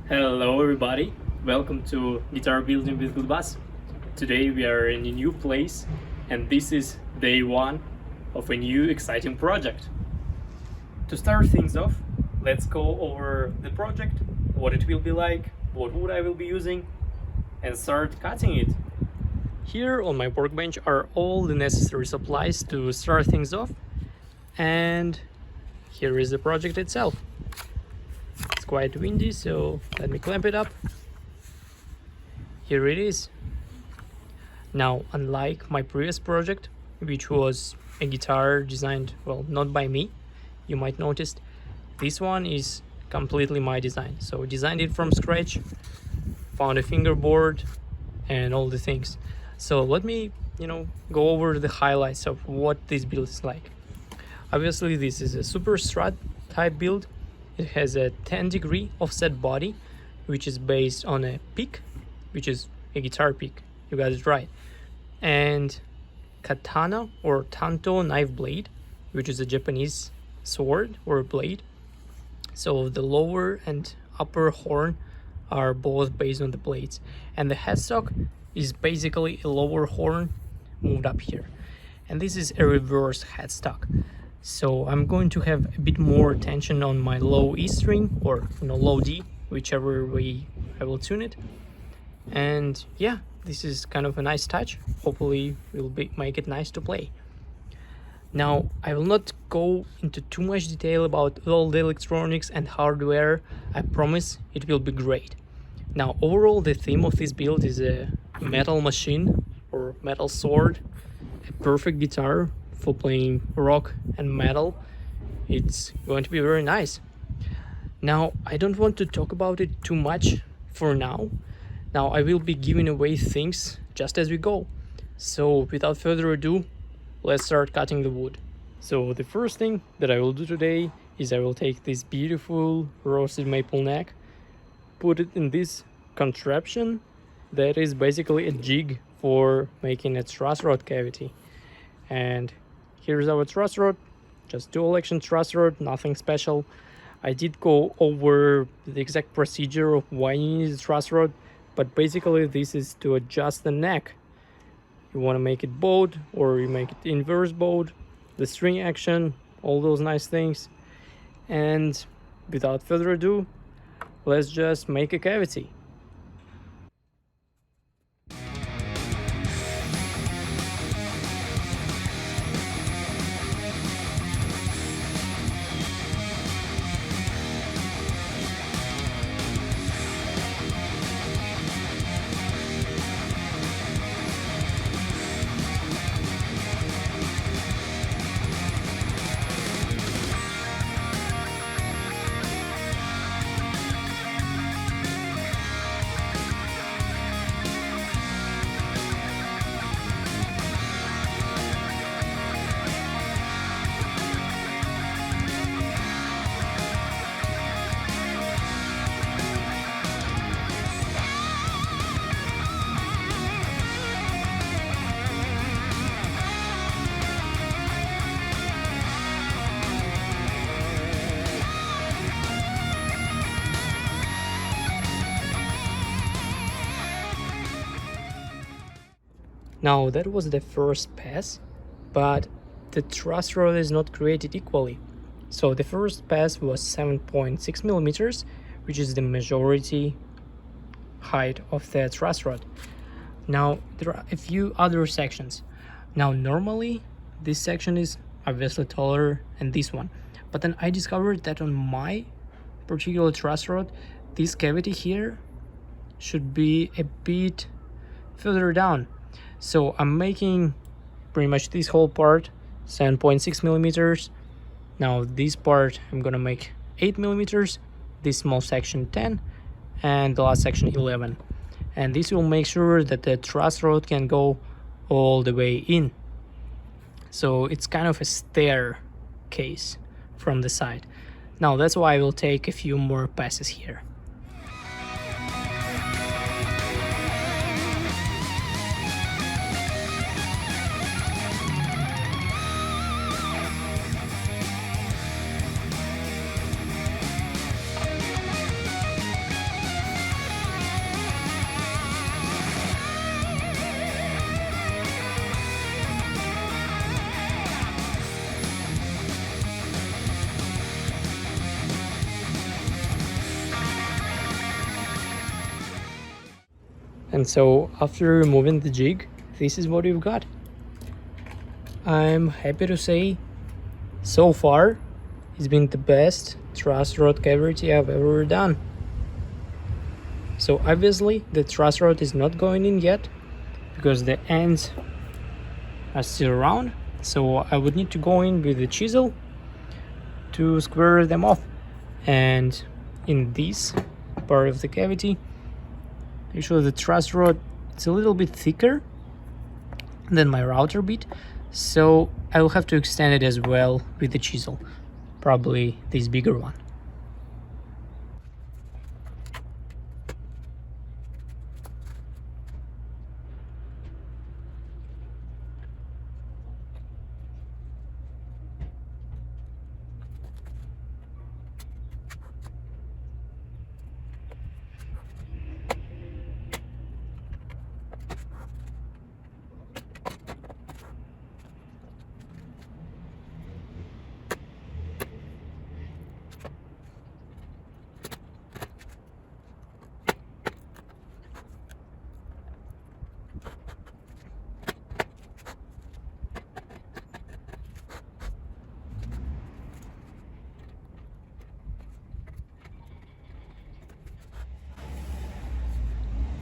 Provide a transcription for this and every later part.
Hello everybody, welcome to Guitar Building with Gulbas. Today we are in a new place and this is day one of a new exciting project. To start things off, let's go over the project, what it will be like, what wood I will be using, and start cutting it. Here on my workbench are all the necessary supplies to start things off, and here is the project itself. It's quite windy, so let me clamp it up. Here it is. Now, unlike my previous project, which was a guitar designed, well, not by me, you might notice, this one is completely my design. So designed it from scratch, found a fingerboard and all the things. So let me, go over the highlights of what this build is like. Obviously, this is a super strut type build. It has a 10-degree offset body, which is based on a pick, which is a guitar pick. You got it right. And katana or tanto knife blade, which is a Japanese sword or blade. So the lower and upper horn are both based on the blades. And the headstock is basically a lower horn moved up here. And this is a reverse headstock. So I'm going to have a bit more tension on my low E string or low D, whichever way I will tune it. And yeah, this is kind of a nice touch. Hopefully will make it nice to play. Now, I will not go into too much detail about all the electronics and hardware. I promise it will be great. Now, overall, the theme of this build is a metal machine or metal sword, a perfect guitar for playing rock and metal. It's going to be very nice. Now, I don't want to talk about it too much for now. Now, I will be giving away things just as we go. So, without further ado, let's start cutting the wood. So, the first thing that I will do today is I will take this beautiful roasted maple neck, put it in this contraption that is basically a jig for making a truss rod cavity. And here's our truss rod, just dual action truss rod, nothing special. I did go over the exact procedure of why you need a truss rod, but basically this is to adjust the neck. You want to make it bowed or you make it inverse bowed, the string action, all those nice things. And without further ado, let's just make a cavity. Now that was the first pass, but the truss rod is not created equally. So the first pass was 7.6 millimeters, which is the majority height of the truss rod. Now there are a few other sections. Now normally this section is obviously taller than this one, but then I discovered that on my particular truss rod, this cavity here should be a bit further down. So I'm making pretty much this whole part 7.6 millimeters. Now this part I'm gonna make 8 millimeters, this small section 10, and the last section 11. And this will make sure that the truss rod can go all the way in. So it's kind of a staircase from the side. Now that's why I will take a few more passes here. And so after removing the jig, this is what we've got. I'm happy to say, so far, it's been the best truss rod cavity I've ever done. So obviously the truss rod is not going in yet, because the ends are still round, so I would need to go in with the chisel to square them off. And in this part of the cavity, actually the truss rod, it's a little bit thicker than my router bit, so I will have to extend it as well with the chisel, probably this bigger one.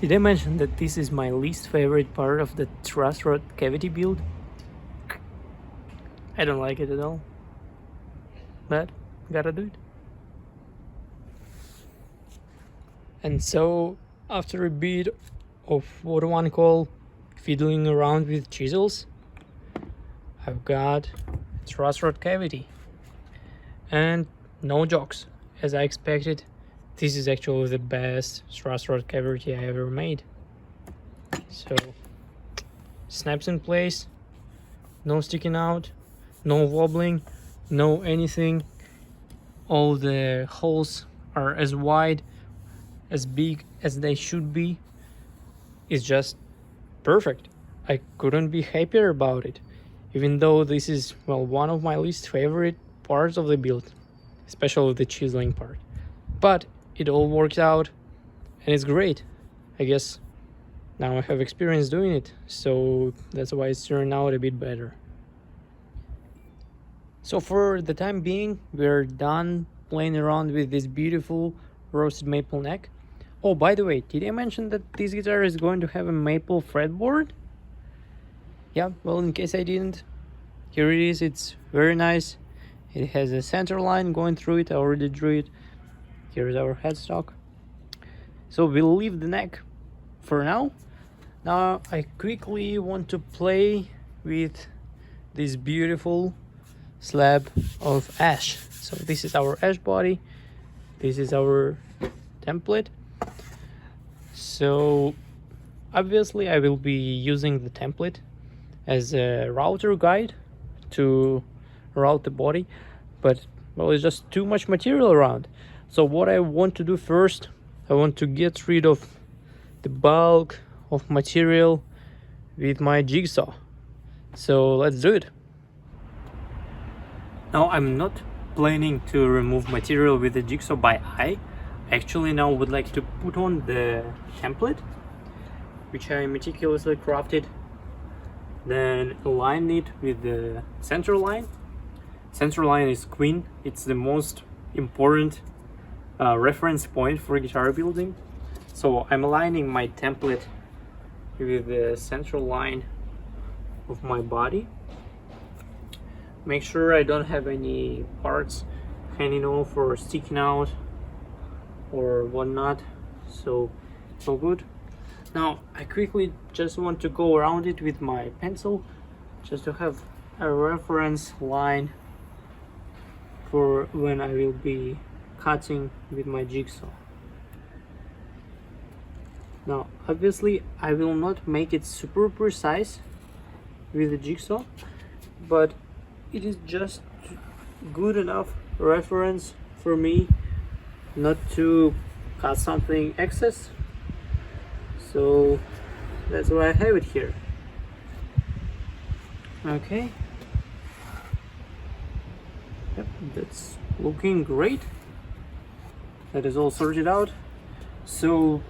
Did I mention that this is my least favorite part of the truss rod cavity build? I don't like it at all, but gotta do it. And so after a bit of what one call fiddling around with chisels, I've got truss rod cavity. And no jokes, as I expected, this is actually the best truss rod cavity I ever made. So snaps in place, no sticking out, no wobbling, no anything. All the holes are as wide, as big as they should be. It's just perfect. I couldn't be happier about it, even though this is, well, one of my least favorite parts of the build, especially the chiseling part. But it all worked out and it's great. I guess now I have experience doing it, so that's why it's turned out a bit better. So for the time being, we're done playing around with this beautiful roasted maple neck. Oh, by the way, did I mention that this guitar is going to have a maple fretboard? Yeah, well, in case I didn't, here it is. It's very nice. It has a center line going through it. I already drew it. Here's our headstock. So we'll leave the neck for now. Now I quickly want to play with this beautiful slab of ash. So this is our ash body. This is our template. So obviously I will be using the template as a router guide to route the body, but well, it's just too much material around. So what I want to do first, I want to get rid of the bulk of material with my jigsaw. So let's do it. Now I'm not planning to remove material with the jigsaw by eye. Actually now would like to put on the template, which I meticulously crafted, then align it with the center line. Center line is queen. It's the most important reference point for guitar building. So I'm aligning my template with the central line of my body. Make sure I don't have any parts hanging off or sticking out or whatnot, so it's all good. Now I quickly just want to go around it with my pencil, just to have a reference line for when I will be cutting with my jigsaw. Now obviously I will not make it super precise with the jigsaw, but it is just good enough reference for me not to cut something excess. So that's why I have it here. Okay, yep, that's looking great. That is all sorted out. So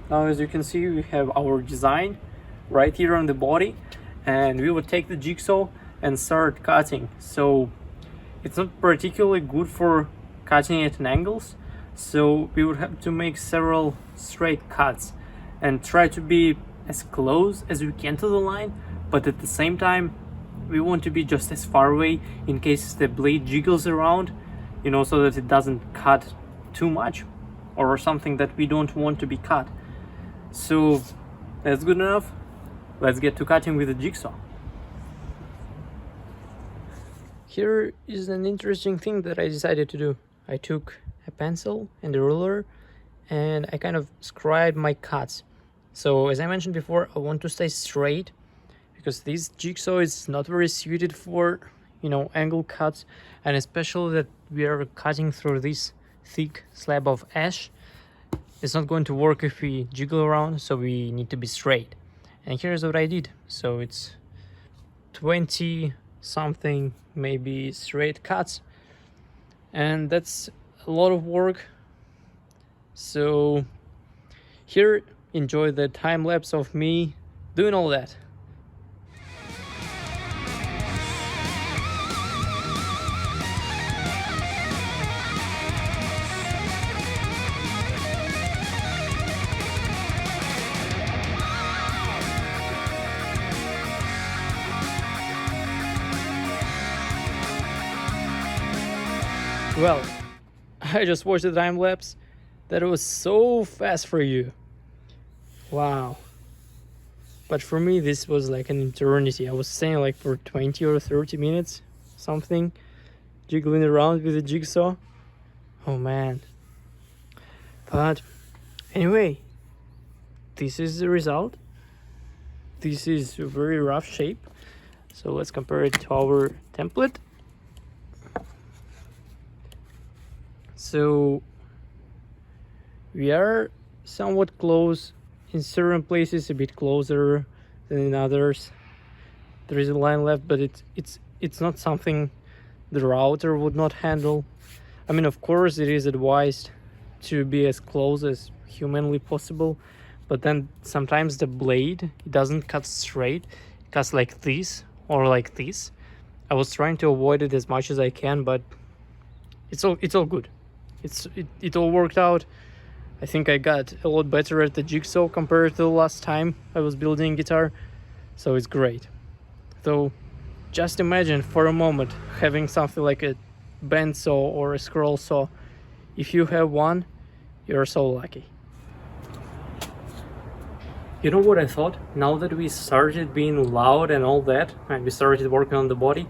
Now as you can see, we have our design right here on the body, and we would take the jigsaw and start cutting. So it's not particularly good for cutting at angles, so we would have to make several straight cuts and try to be as close as we can to the line, but at the same time we want to be just as far away in case the blade jiggles around, you know, so that it doesn't cut too much or something that we don't want to be cut. So that's good enough. Let's get to cutting with the jigsaw. Here is an interesting thing that I decided to do. I took a pencil and a ruler and I kind of scribed my cuts. So as I mentioned before, I want to stay straight because this jigsaw is not very suited for, you know, angle cuts, and especially that we are cutting through this thick slab of ash. It's not going to work if we jiggle around, so we need to be straight. And here's what I did. So it's 20 something maybe straight cuts, and that's a lot of work. So here, enjoy the time lapse of me doing all that. Well, I just watched the time lapse. That was so fast for you. Wow. But for me, this was like an eternity. I was saying like for 20 or 30 minutes, something, jiggling around with the jigsaw. Oh man. But anyway, this is the result. This is a very rough shape. So let's compare it to our template. So we are somewhat close in certain places, a bit closer than in others. There is a line left, but it's not something the router would not handle. I mean, of course it is advised to be as close as humanly possible, but then sometimes the blade, it doesn't cut straight, it cuts like this or like this. I was trying to avoid it as much as I can, but it's all good. It all worked out. I think I got a lot better at the jigsaw compared to the last time I was building guitar, so it's great. So just imagine for a moment having something like a band saw or a scroll saw. If you have one, you're so lucky. You know what I thought? Now that we started being loud and all that, and we started working on the body,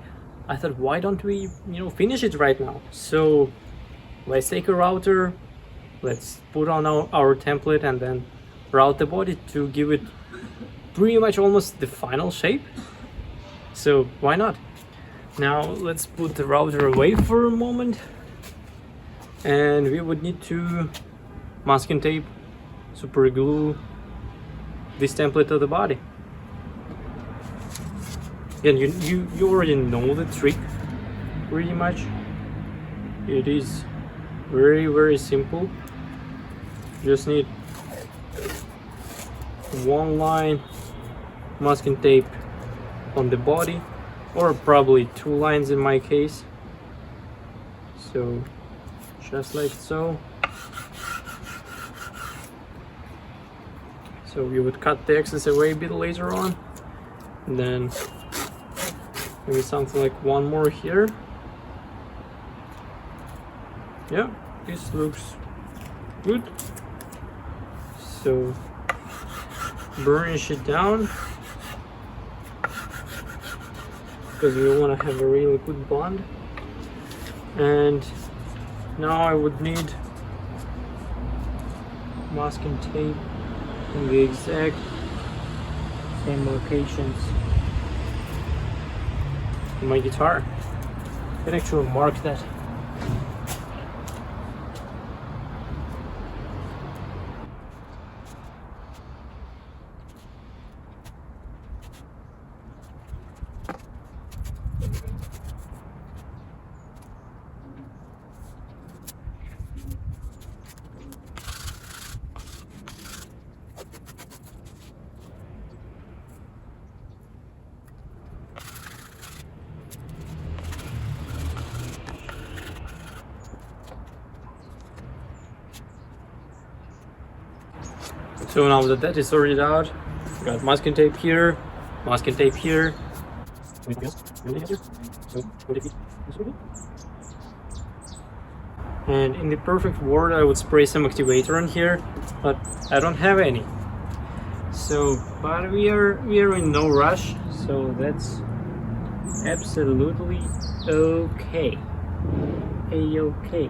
I thought, why don't we, finish it right now? So let's take a router, let's put on our template and then route the body to give it pretty much almost the final shape. So why not? Now let's put the router away for a moment, and we would need to masking tape, super glue this template to the body. And you already know the trick pretty much. It is very simple. Just need one line masking tape on the body, or probably two lines in my case. So just like so. So we would cut the excess away a bit later on, and then maybe something like one more here. Yeah, this looks good. So burnish it down because we want to have a really good bond. And now I would need masking tape in the exact same locations in my guitar. I can actually mark that. So now that is sorted out, got masking tape here, masking tape here. And in the perfect world, I would spray some activator on here, but I don't have any. So, but we are in no rush, so that's absolutely okay. A-okay.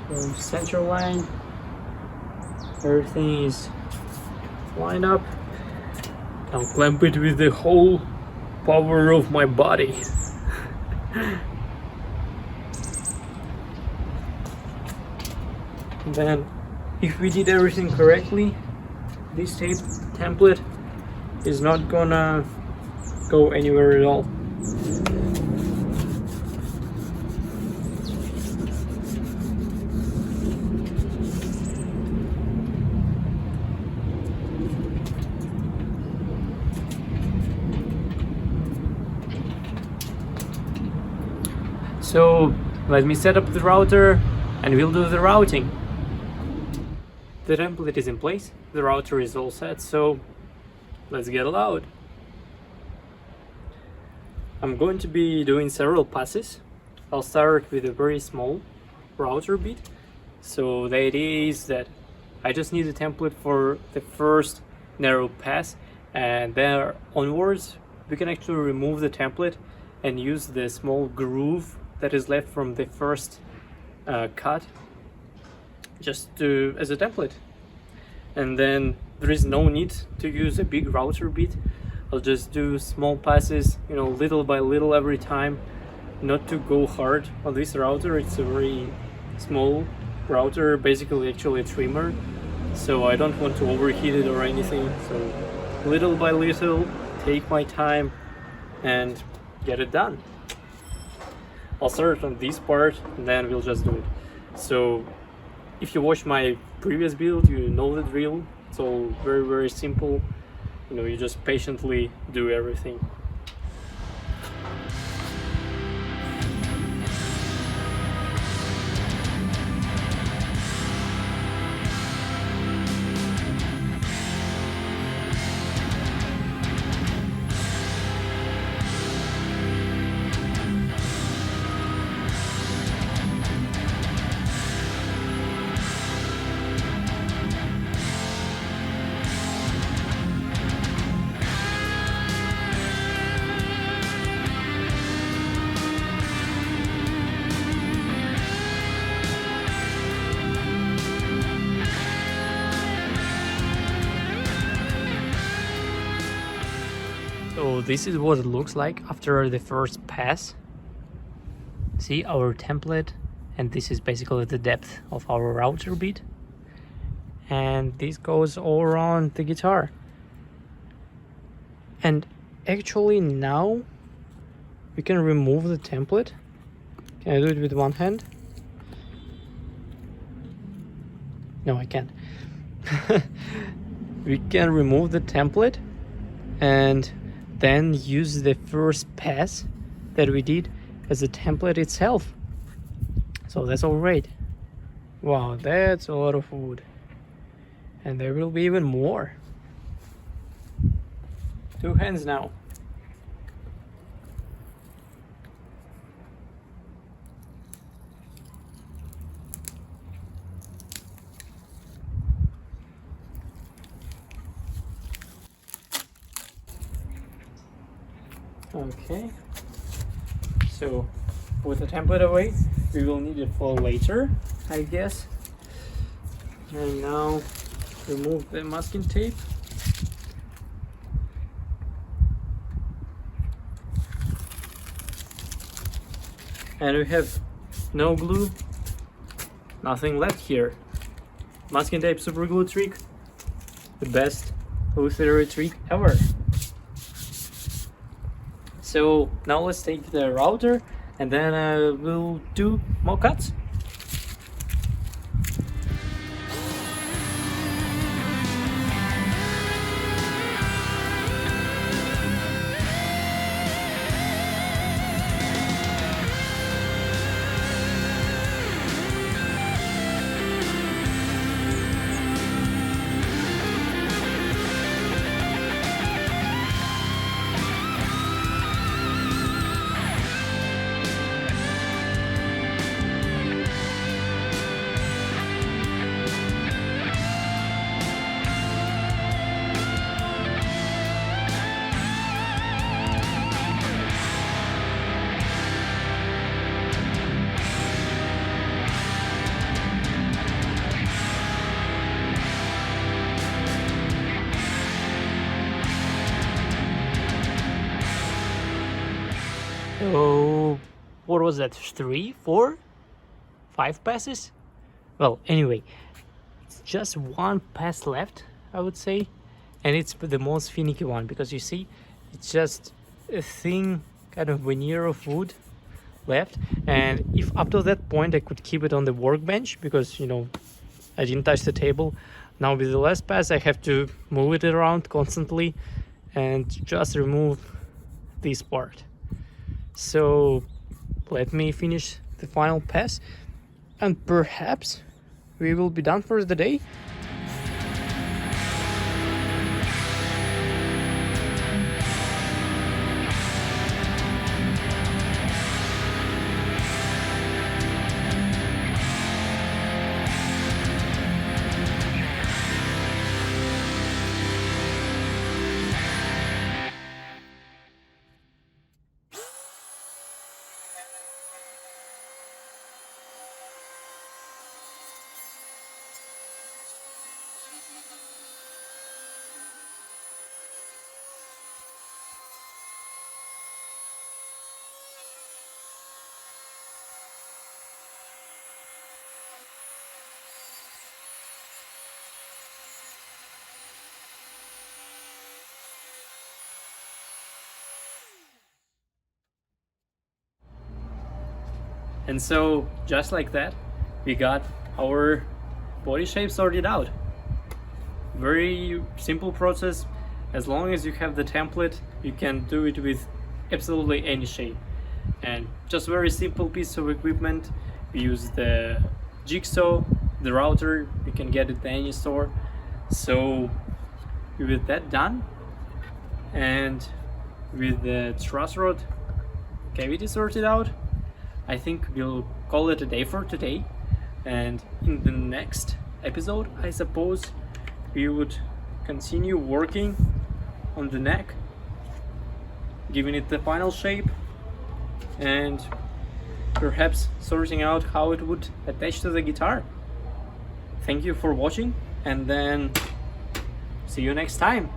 So center line, everything is lined up. I'll clamp it with the whole power of my body. Then, if we did everything correctly, this tape template is not gonna go anywhere at all. So let me set up the router and we'll do the routing. The template is in place, the router is all set, so let's get loud. I'm going to be doing several passes. I'll start with a very small router bit. So the idea is that I just need a template for the first narrow pass, and then onwards we can actually remove the template and use the small groove that is left from the first cut just as a template. And then there is no need to use a big router bit. I'll just do small passes, you know, little by little every time, not to go hard on this router. It's a very small router, basically actually a trimmer, so I don't want to overheat it or anything. So little by little, take my time and get it done. I'll start on this part and then we'll just do it. So if you watch my previous build, you know the drill. It's all very simple. You know, you just patiently do everything. So this is what it looks like after the first pass. See our template, and this is basically the depth of our router bit, and this goes all around the guitar. And actually now we can remove the template. Can I do it with one hand? No, I can't. We can remove the template and then use the first pass that we did as a template itself. So that's all right. Wow, that's a lot of wood, and there will be even more. 2 hands now. Okay, so with the template away, we will need it for later, I guess. And now remove the masking tape. And we have no glue, nothing left here. Masking tape super glue trick, the best luthier trick ever. So now let's take the router and then we'll do more cuts. what was that, 3, 4, 5 passes? Well, anyway, it's just one pass left, I would say, and it's the most finicky one, because you see it's just a thin kind of veneer of wood left, and if up to that point I could keep it on the workbench, because you know I didn't touch the table. Now with the last pass I have to move it around constantly and just remove this part. So let me finish the final pass and perhaps we will be done for the day. And so, just like that, we got our body shape sorted out. Very simple process. As long as you have the template, you can do it with absolutely any shape. And just very simple piece of equipment. We use the jigsaw, the router, you can get it at any store. So with that done, and with the truss rod cavity sorted out, I think we'll call it a day for today. And in the next episode, I suppose we would continue working on the neck, giving it the final shape, and perhaps sorting out how it would attach to the guitar. Thank you for watching, and then see you next time.